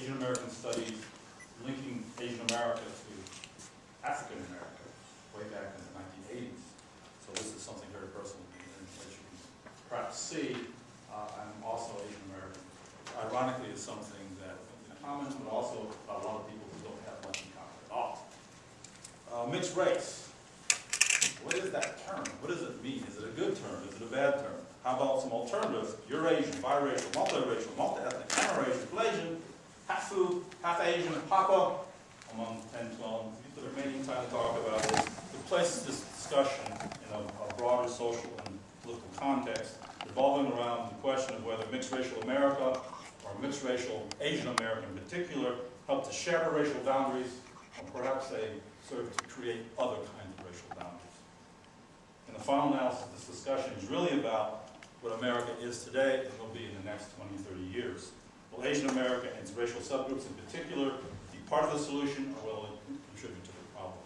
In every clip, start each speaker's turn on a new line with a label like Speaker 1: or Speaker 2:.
Speaker 1: Asian American studies linking Asian America to African America way back in the 1980s. So this is something very personal, and as you can perhaps see, I'm also Asian American. Ironically, it's something that in common, but also a lot of people who don't have much in common at all. Mixed race. What is that term? What does it mean? Is it a good term? Is it a bad term? How about some alternatives? Eurasian, biracial, multiracial, multi-ethnic, interracial, Malaysian, half food, half Asian, Papa, among 10, 12. The remaining time to talk about this. It places this discussion in a broader social and political context, revolving around the question of whether mixed racial America or mixed racial Asian America in particular help to shatter racial boundaries, or perhaps they serve to create other kinds of racial boundaries. In the final analysis, this discussion is really about what America is today and will be in the next 20, 30 years. Will Asian America and its racial subgroups in particular be part of the solution, or will it contribute to the problem?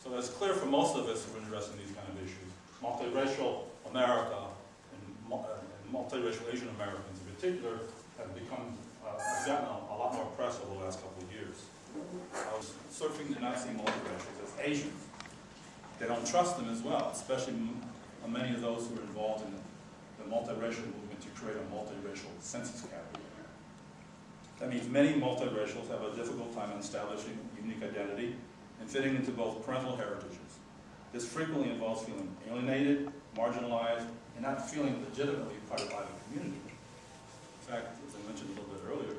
Speaker 1: So it's clear for most of us who are interested in these kind of issues, multiracial America and multiracial Asian Americans in particular have gotten a lot more press over the last couple of years. I was surfing and not seeing multiracials as Asians. They don't trust them as well, especially many of those who are involved in the multiracial movement to create a multiracial census category. That means many multiracials have a difficult time establishing unique identity and fitting into both parental heritages. This frequently involves feeling alienated, marginalized, and not feeling legitimately part of either community. In fact, as I mentioned a little bit earlier,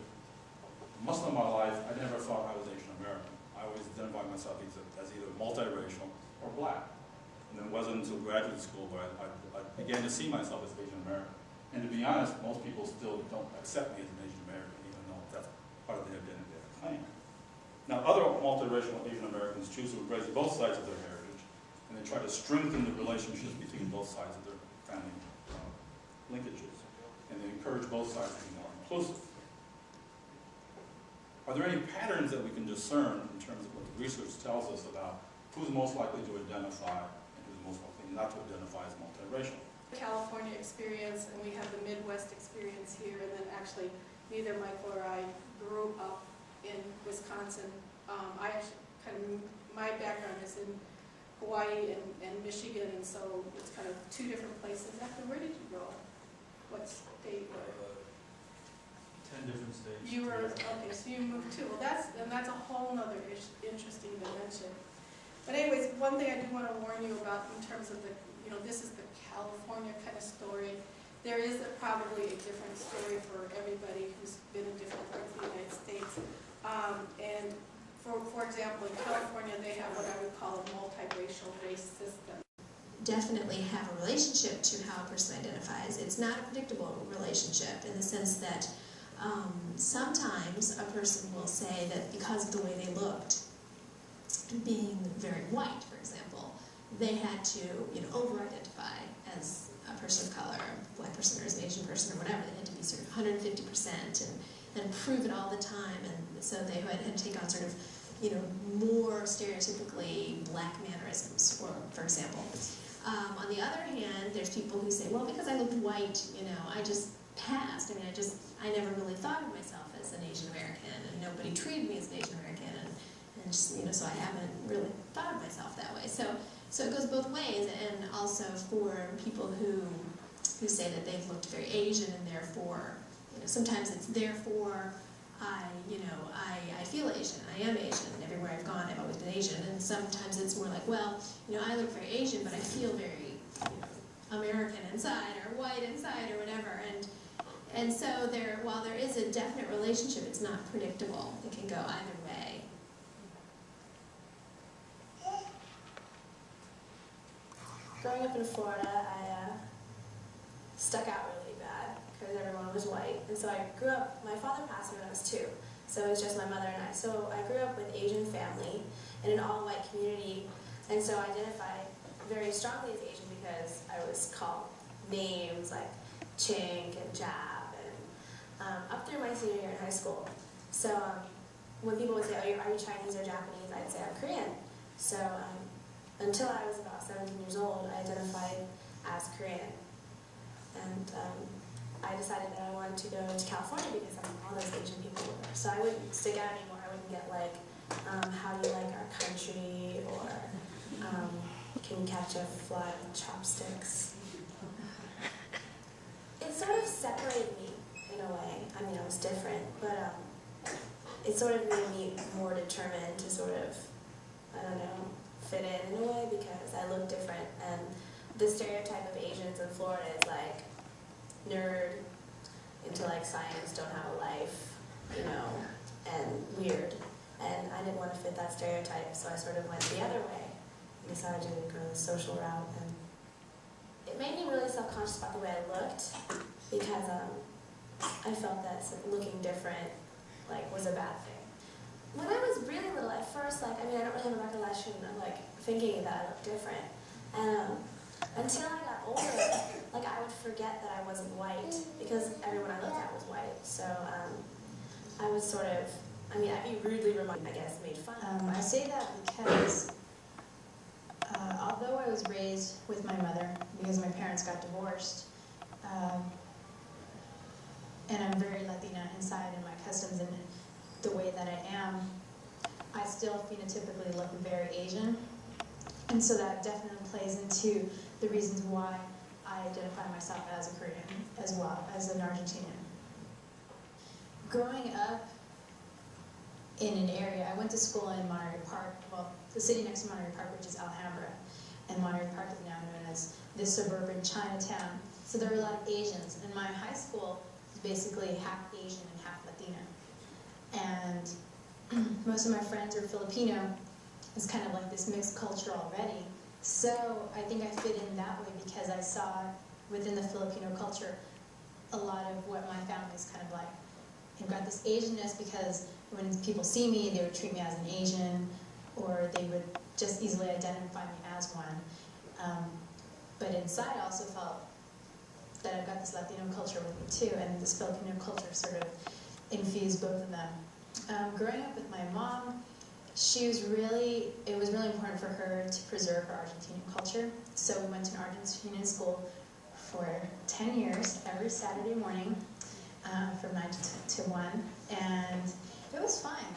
Speaker 1: most of my life, I never thought I was Asian American. I always identified myself as either multiracial or black. And then it wasn't until graduate school where I began to see myself as Asian American. And to be honest, most people still don't accept me as an Asian American, even though that's part of their identity as a claim. Now, other multiracial Asian Americans choose to embrace both sides of their heritage, and they try to strengthen the relationships between both sides of their family linkages, and they encourage both sides to be more inclusive. Are there any patterns that we can discern in terms of what the research tells us about who's most likely to identify and who's most likely not to identify as multiracial?
Speaker 2: California experience, and we have the Midwest experience here, and then actually neither Michael or I grew up in Wisconsin. I actually my background is in Hawaii and Michigan, and so it's kind of two different places. After, where did you go? What state?
Speaker 1: 10 different states.
Speaker 2: You were, okay, so you moved too. Well, that's a whole other interesting dimension. But anyways, one thing I do want to warn you about in terms of the, this is the California kind of story. There is probably a different story for everybody who's been in different parts of the United States. And for example, in California, they have what I would call a multiracial race system.
Speaker 3: Definitely have a relationship to how a person identifies. It's not a predictable relationship in the sense that sometimes a person will say that because of the way they looked, being very white, for example, they had to, over-identify as a person of color, a black person or as an Asian person or whatever. They had to be sort of 150% and prove it all the time, and so they had to take on sort of, more stereotypically black mannerisms, for example. On the other hand, there's people who say, well, because I looked white, I just passed. I never really thought of myself as an Asian American, and nobody treated me as an Asian American, and just, so I haven't really thought of myself that way. So it goes both ways, and also for people who say that they've looked very Asian, and therefore, sometimes it's therefore I feel Asian, I am Asian, and everywhere I've gone I've always been Asian, and sometimes it's more like, well, I look very Asian, but I feel very, American inside, or white inside, or whatever, and so while there is a definite relationship, it's not predictable. It can go either way.
Speaker 4: Growing up in Florida, I stuck out really bad because everyone was white. And so I grew up, my father passed when I was 2, so it was just my mother and I. So I grew up with Asian family in an all-white community, and so I identified very strongly as Asian because I was called names like Chink and Jab, and up through my senior year in high school. So when people would say, oh, are you Chinese or Japanese, I'd say I'm Korean. So until I was about 17 years old, I identified as Korean. And I decided that I wanted to go to California because all those Asian people were. So I wouldn't stick out anymore. I wouldn't get like, how do you like our country, or can you catch a fly with chopsticks? It sort of separated me in a way. I mean, I was different, but it sort of made me more determined to sort of, I don't know, fit in a way because I look different. And the stereotype of Asians in Florida is like nerd, into like science, don't have a life, you know, and weird. And I didn't want to fit that stereotype, so I sort of went the other way. I decided to go the social route, and it made me really self-conscious about the way I looked because I felt that looking different was a bad thing. When I was really little, at first, I don't really have a recollection of thinking that I looked different. And until I got older, I would forget that I wasn't white because everyone I looked at was white. So I was sort of, I'd be rudely reminded, I guess, made fun of.
Speaker 3: I say that because although I was raised with my mother, because my parents got divorced, and I'm very Latina inside in my customs and the way that I am, I still phenotypically look very Asian. And so that definitely plays into the reasons why I identify myself as a Korean as well as an Argentinian. Growing up in an area, I went to school in Monterey Park, well, the city next to Monterey Park, which is Alhambra, and Monterey Park is now known as the suburban Chinatown. So there were a lot of Asians, and my high school was basically half Asian and half Latina. And most of my friends are Filipino. It's kind of like this mixed culture already. So I think I fit in that way because I saw within the Filipino culture a lot of what my family's kind of like. I've got this Asianness because when people see me, they would treat me as an Asian, or they would just easily identify me as one. But inside I also felt that I've got this Latino culture with me too, and this Filipino culture sort of infused both of them. Growing up with my mom, it was really important for her to preserve her Argentinian culture. So we went to an Argentinian school for 10 years, every Saturday morning, from 9 to 1, and it was fine.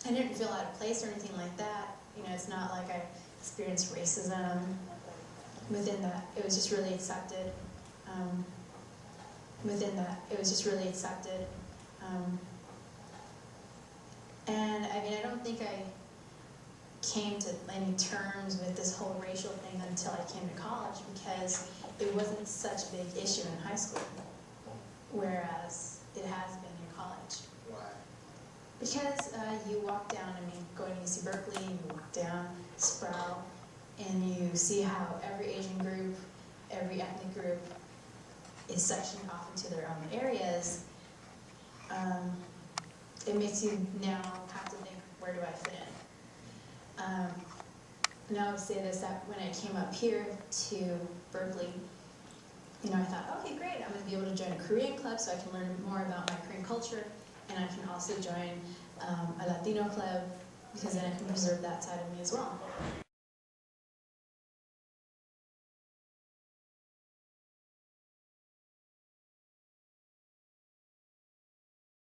Speaker 3: I didn't feel out of place or anything like that. You know, it's not like I experienced racism within that. It was just really accepted. Within that, it was just really accepted. And I don't think I came to any terms with this whole racial thing until I came to college because it wasn't such a big issue in high school, whereas it has been in college.
Speaker 5: Why?
Speaker 3: Because you walk down, going to UC Berkeley, you walk down Sproul, and you see how every Asian group, every ethnic group is sectioned off into their own areas. It makes you now have to think, where do I fit in? And I would say this, that when I came up here to Berkeley, I thought, okay, great, I'm going to be able to join a Korean club so I can learn more about my Korean culture, and I can also join a Latino club because then I can preserve that side of me as well.